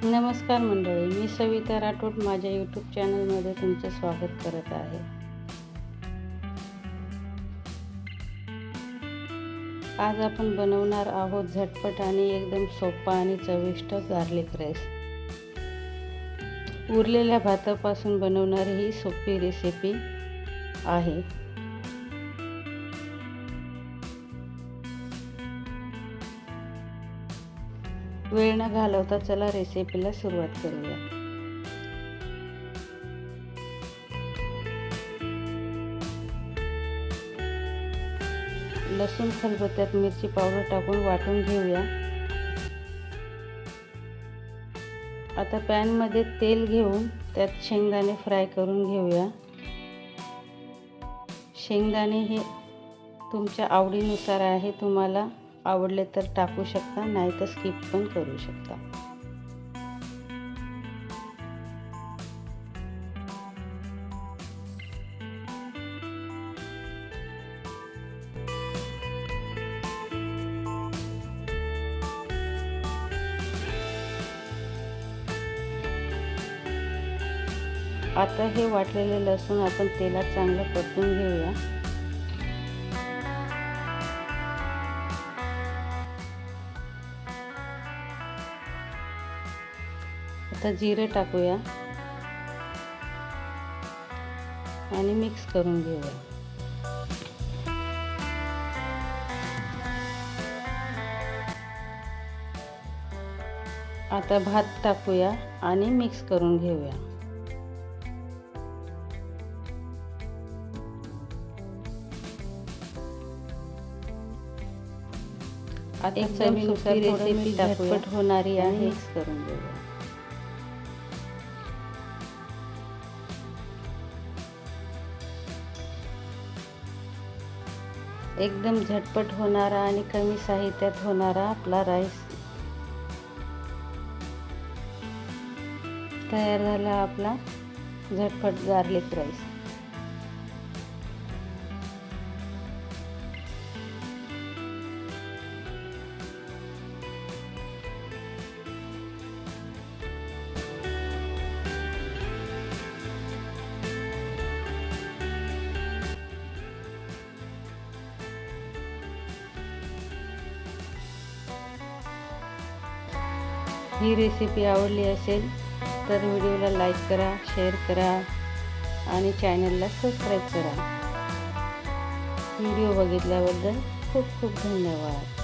नमस्कार मंडळी, मी सविता राठोड माझ्या यूट्यूब चॅनलमध्ये तुमचं स्वागत करत आहे। आज आपण बनवणार आहोत झटपट आणि एकदम सोपा आणि चविष्ट गार्लिक राईस। उरलेल्या भातापासून बनवणारी ही सोपी रेसिपी आहे। वेळ न घालवता चला रेसिपीला सुरुवात करूया। लसूण खलबत्त्यात मिरची पावडर टाकून वाटून घेऊया। आता पॅन मध्ये तेल घेऊन त्यात शेंगदाणे फ्राय करून घेऊया। शेंगदाणे हे तुमच्या आवडीनुसार आहे, तुम्हाला आवडले तर टाकू शकता, नाही तर स्किप पण करू शकता। आता हे वाटलेले लसूण आपण तेलात चांगलं परतून घेऊया। आता जिरे टाकूया आणि मिक्स करून घेऊया। आता भात टाकूया आणि मिक्स करून घेऊया। आता चवीनुसार रेसिपी झटपट होणारी आहे, मिक्स करून घेऊया। एकदम झटपट होणारा आणि कमी साहित्यात होणारा आपला राईस तयार झाला, आपला झटपट गार्लिक राईस। ही रेसिपी आवडली असेल तर व्हिडिओला लाईक करा, शेअर करा आणि चॅनलला सबस्क्राईब करा। व्हिडिओ बघितल्याबद्दल खूप खूप धन्यवाद।